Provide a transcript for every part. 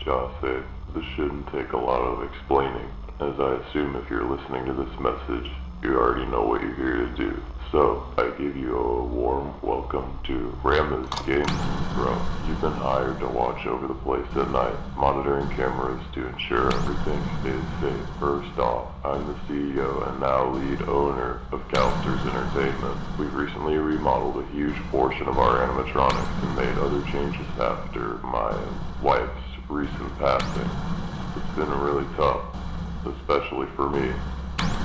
Jose, this shouldn't take a lot of explaining, as I assume if you're listening to this message, you already know what you're here to do. So, I give you a warm welcome to ramiz Games Bro. You've been hired to watch over the place at night, monitoring cameras to ensure everything stays safe. First off, I'm the CEO and now lead owner of Calsters Entertainment. We've recently remodeled a huge portion of our animatronics and made other changes after my wife's recent passing. It's been really tough, especially for me,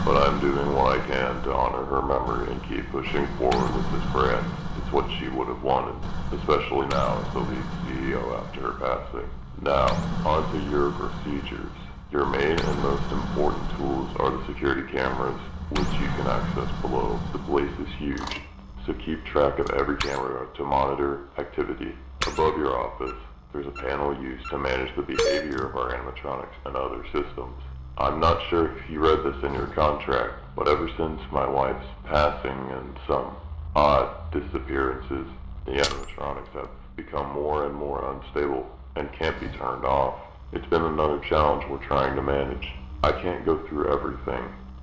but I'm doing what I can to honor her memory and keep pushing forward with this brand. It's what she would have wanted, especially now as the lead CEO after her passing. Now, on to your procedures. Your main and most important tools are the security cameras, which you can access below. The place is huge, so keep track of every camera to monitor activity. Above your office, there's a panel used to manage the behavior of our animatronics and other systems. I'm not sure if you read this in your contract, but ever since my wife's passing and some odd disappearances, the animatronics have become more and more unstable and can't be turned off. It's been another challenge we're trying to manage. I can't go through everything,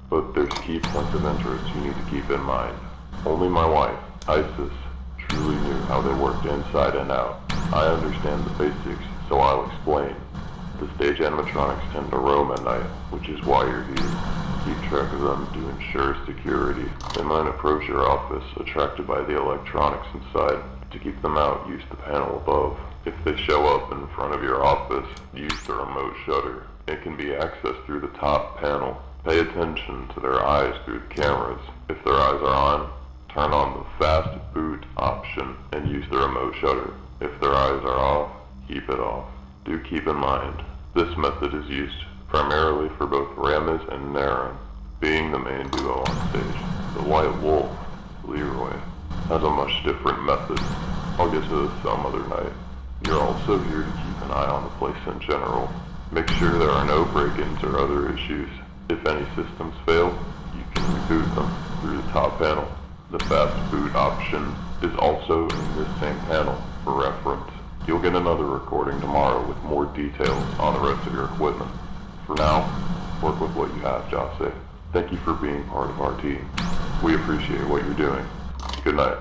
but there's key points of interest you need to keep in mind. Only my wife, Isis, truly knew how they worked inside and out. I understand the basics, so I'll explain. The stage animatronics tend to roam at night, which is why you're here. Keep track of them to ensure security. They might approach your office, attracted by the electronics inside. To keep them out, use the panel above. If they show up in front of your office, use the remote shutter. It can be accessed through the top panel. Pay attention to their eyes through the cameras. If their eyes are on, turn on the fast boot option and use the remote shutter. If their eyes are off, keep it off. Do keep in mind, this method is used primarily for both Ramiz and Naren, being the main duo on stage. The White Wolf, Leroy, has a much different method. I'll get to this some other night. You're also here to keep an eye on the place in general. Make sure there are no break-ins or other issues. If any systems fail, you can reboot them through the top panel. The fast boot option is also in this same panel for reference. You'll get another recording tomorrow with more details on the rest of your equipment. For now, work with what you have, Jose. Thank you for being part of our team. We appreciate what you're doing. Good night.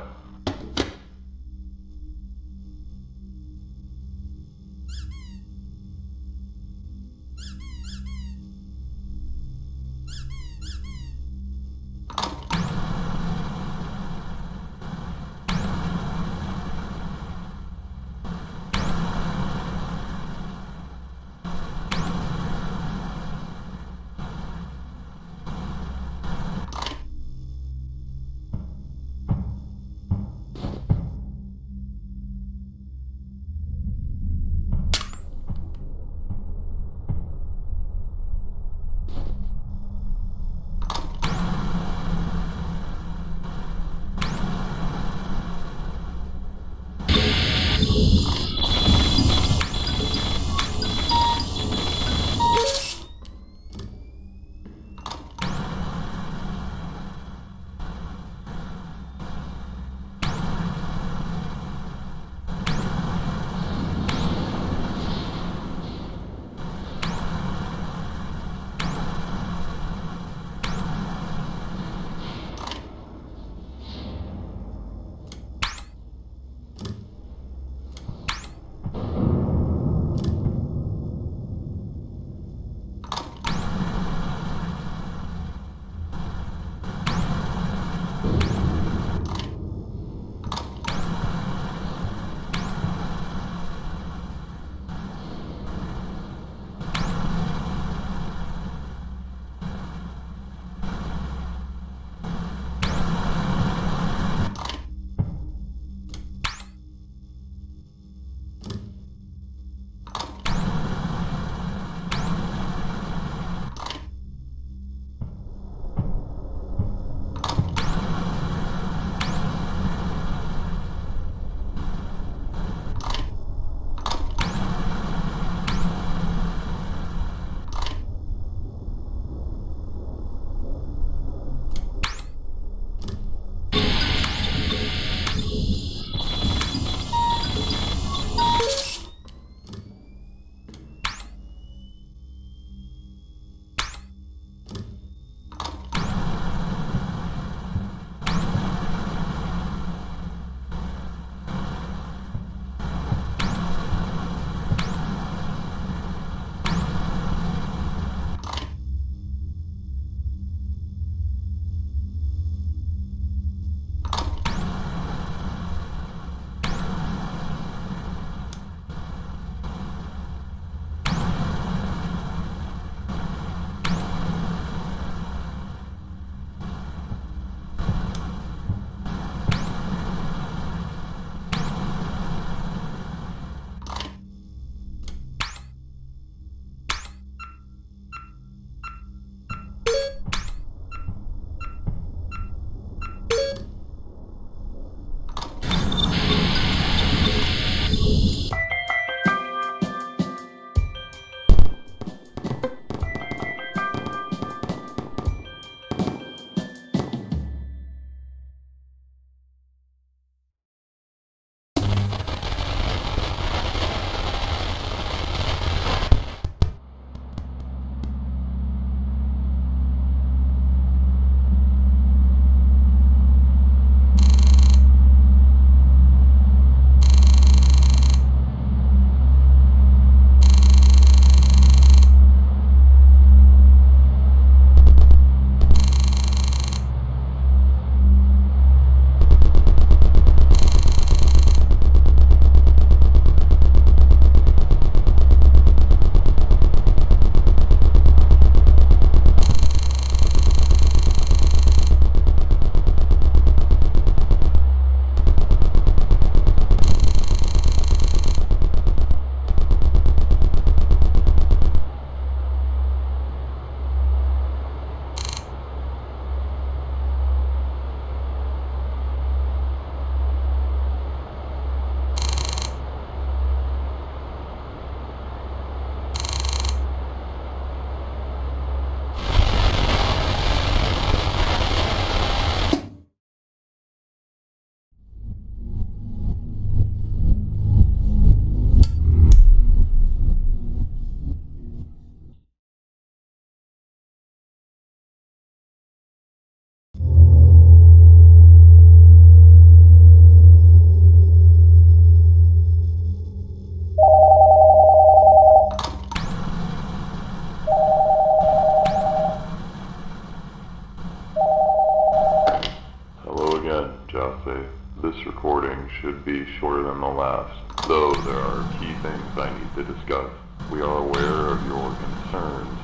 should be shorter than the last, though there are key things I need to discuss. We are aware of your concerns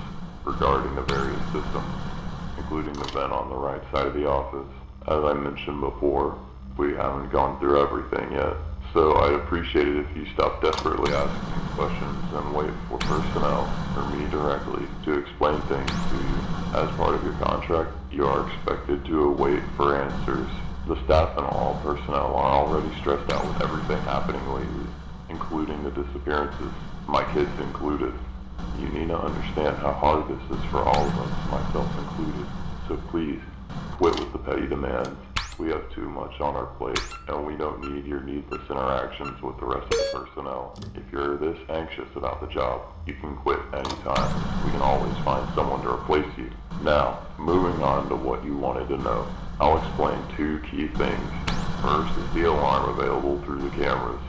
regarding the various systems, including the vent on the right side of the office. As I mentioned before, we haven't gone through everything yet, so I'd appreciate it if you stop desperately asking questions and wait for personnel or me directly to explain things to you. As part of your contract, you are expected to await for answers. The staff and all personnel are already stressed out with everything happening lately, including the disappearances, my kids included. You need to understand how hard this is for all of us, myself included. So please, quit with the petty demands. We have too much on our plate, and we don't need your needless interactions with the rest of the personnel. If you're this anxious about the job, you can quit anytime. We can always find someone to replace you. Now, moving on to what you wanted to know. I'll explain two key things. First is the alarm available through the cameras.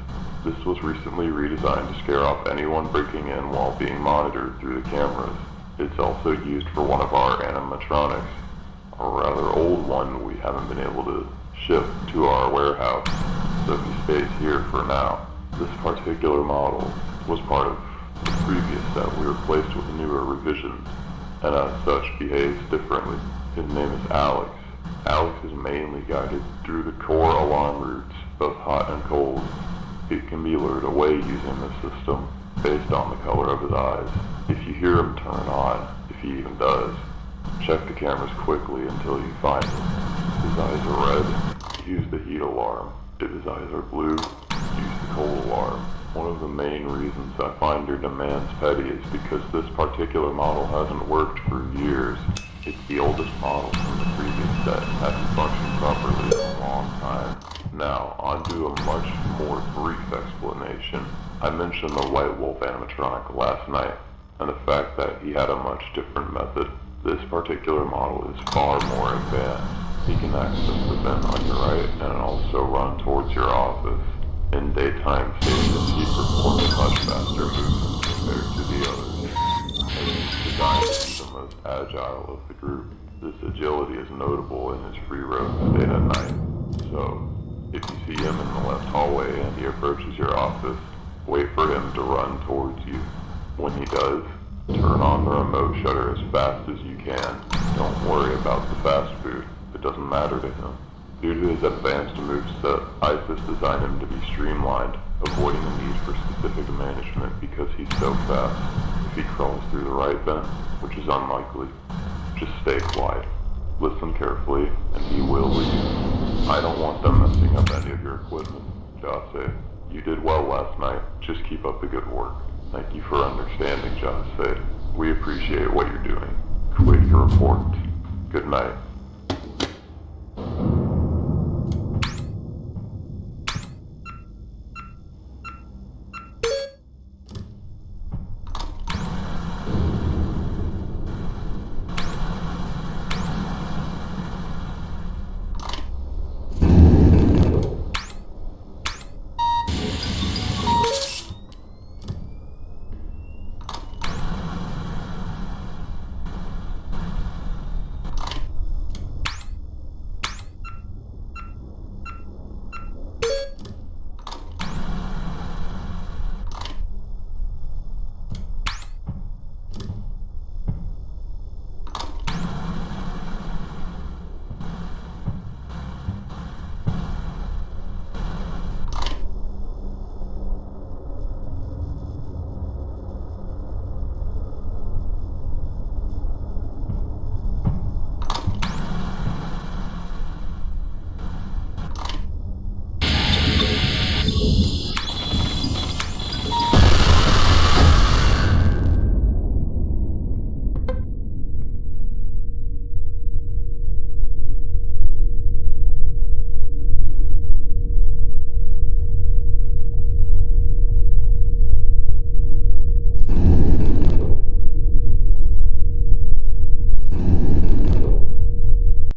This was recently redesigned to scare off anyone breaking in while being monitored through the cameras. It's also used for one of our animatronics, a rather old one we haven't been able to ship to our warehouse, so he stays here for now. This particular model was part of the previous set we replaced with newer revisions, and as such behaves differently. His name is Alex. Alex is mainly guided through the core alarm routes, both hot and cold. It can be lured away using the system based on the color of his eyes. If you hear him turn on, if he even does, check the cameras quickly until you find him. If his eyes are red, use the heat alarm. If his eyes are blue, use the cold alarm. One of the main reasons I find your demands petty is because this particular model hasn't worked for years. It's the oldest model from the previous set and hasn't functioned properly in a long time. Now, on to a much more brief explanation. I mentioned the White Wolf animatronic last night, and the fact that he had a much different method. This particular model is far more advanced. He can access the vent on your right and also run towards your office. In daytime stations, he performs much faster movements compared to the others, and he's designed to be the most agile of the group. This agility is notable in his free roam state at night. So, if you see him in the left hallway and he approaches your office, wait for him to run towards you. When he does, turn on the remote shutter as fast as you can. Don't worry about the fast food. It doesn't matter to him. Due to his advanced moveset, ISIS designed him to be streamlined, avoiding the need for specific management because he's so fast. If he crawls through the right vent, which is unlikely, just stay quiet. Listen carefully, and he will leave. I don't want them messing up any of your equipment. Jase, you did well last night. Just keep up the good work. Thank you for understanding, Jase. We appreciate what you're doing. Quit your report. Good night.